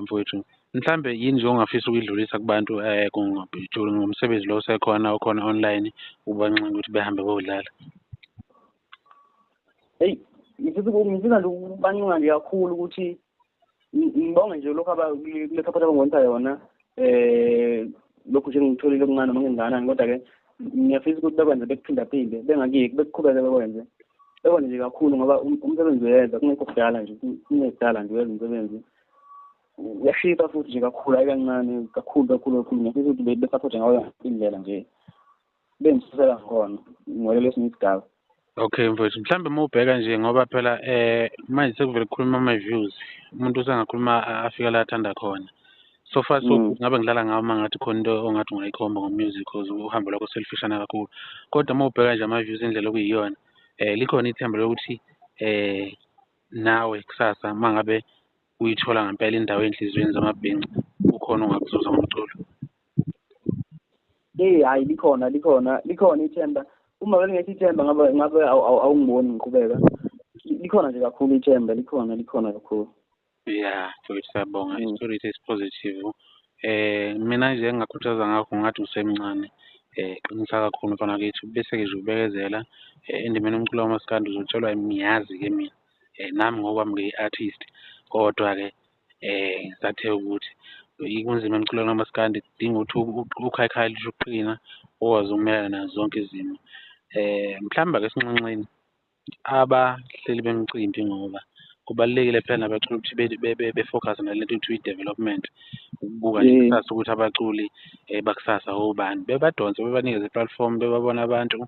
mfowethu. Mhlambe yini nje ongafisa ukuyidlulisa kubantu ngomsebenzi lo osekhona okhona online ubanxenga ukuthi behambe bodlala? Hey, ngifisa nje ukubanqunga nje kakhulu ukuthi ngibonge nje lokho kule support abangwenza yona lokhu nje ngitholile okuncane noma ngenganani, kodwa-ke ngiyafisa ukuthi bekwenze bekuphindaphinde bengakiki bekuqhubeke bekwenze nje kakhulu, ngoba umsebenzi uyenza kungekho kudala nje, kungekudala nje uyenza umsebenzi uyashipha futhi nje kakhulu, hayi kancane, kakhulu. Ngiyafisa ukuthi besapothe ngayo indlela nje bengisusela ngkhona ngolelo esinye isigaba. Okay mfowethu, mhlambe uma ubheka nje ngoba phela manje sekuvele kukhuluma ama-views, umuntu usengakhuluma afika la athanda khona. So far so ngabe ngidlala ngawo uma ngathi khona into ongathi ungayikhomba ngo-music cause uhambo lwakho selifishana kakhulu, kodwa uma ubheka nje ama-views indlela okuyiyona likhona ithemba lokuthi nawe kusasa uma ngabe uyithola ngempela indawo ey'nhliziyweni zamabhinca ukhona ongakuzuza ngomculo. Hayi likhona ithemba. Uma belingekho ithemba ngabe awungiboni ngiqhubeka. Likhona nje kakhulu ithemba, likhona kakhulu. Yeah, mfowethu siyabonga. Isitori esipositive. Mina nje engingakhuthaza ngakho ngathi usemncane. Qinisa kakhulu mfana kwethu, bese-ke nje ubekezela endimeni umculo wamaskandi uzotshelwa ngiyazi-ke mina. Nami ngokwami ngiyi-artist, kodwa-ke sathe ukuthi kunzima emculweni wamaskandi, kudinga ukuthi ukhayikhayelishe ukuqina ukwazi ukumelana nazo zonke izimo. Mhlawumbe ake sinxenxeni abahleli bemicimbi, ngoba kubalulekile phela nabaculi ukuthi befocus nalento ukuthi i-development, ukubuka nje kusasa ukuthi abaculi bakusasa obani, bebadonse bebanikeze i-platform, bebabona abantu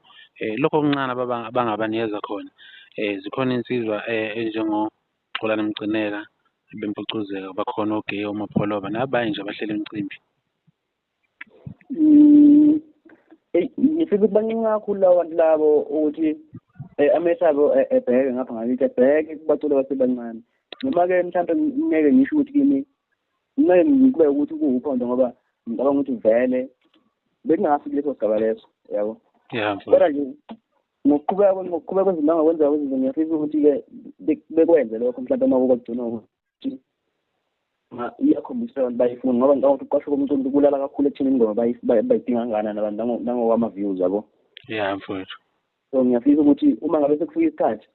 lokho okuncane abangabanikeza khona. Zikhona insizwa ezinjengoXolani Mcineka, Bempucuzeka, bakhona oGay, oMapholoba nabanye nje abahleli emicimbi. Ngifika ukuthi bancane kakhulu abantu labo ukuthi amehlo abo ebheke ngapha ngakithi, ebheke kubaculi basebancane. Noma-ke mhlawumbe ngeke ngisho ukuthi kimi ngeke ngikubeke ukuthi kuwuphondo, ngoba ngicabanga ukuthi vele bekungafiki leso sigaba leso, yabo. Kodwa nje ngokuqhubeka kwezinto angakwenza kwezinto, ngiyafisa ukuthi-ke bekwenze lokho mhlawumbe uma kokugcina ukuthi iyakhombisa abantu bayifuna, ngoba ngicabanga ukuthi uqasho komculo kulala kakhulu ekutheni ingoma bayidinga kangakanani abantu nangokwama-views, yabo. Mfowethu. So ngiyafisa ukuthi uma ngabe sekufika isikhathi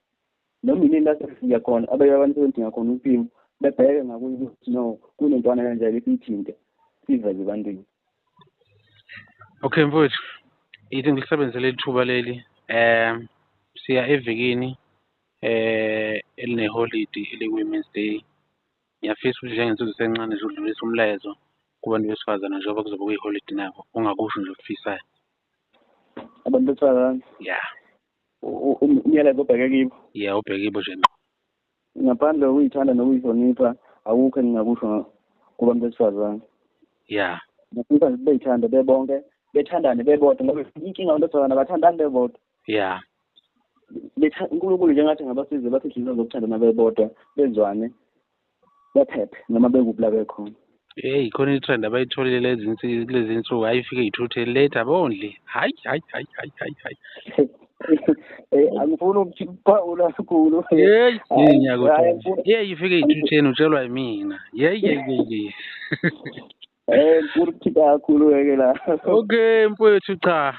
noma yini la sefika khona abantu sebedinga khona uphimo, bebheke ngakuyo ukuthi no kunentwana kanjalo esiyithinte siveze ebantwini. Okay mfowethu, ithi ngilisebenzele ithuba leli siya evikini elineholidi eliku-Women's Day. Ngiyafisa ukuthi njengensizwe esencane nje udlulisa umlayezo kubantu besifazane njengoba kuzobe kuyiholidi nabo, ungakusho nje okufisayo. Abantu besifazane? Umyalezo obheke kibo? Ubheke kibo nje. Ngaphandle kokuyithanda nokuyihlonipha akukho engingakusho kubantu besifazane. Ngifisa nje beyithande bebonke, bethandane bebodwa, ngoba inkinga abantu besifazane abathandani bebodwa. uNkulunkulu njengathi ngabasize bathi inhliziyo zokuthandana bebodwa bezwane bephephe noma bekuphi la bekhona. Khona i-trend abayitholile lezi insuku ayifike yithuthe later bondli. Hayi. Angifuni ukuphawula kakhulu. Ngiyakuthola. Ifike yithutheni utshelwa yimina. Kukhipha kakhulu ke la. Okay mfowethu cha.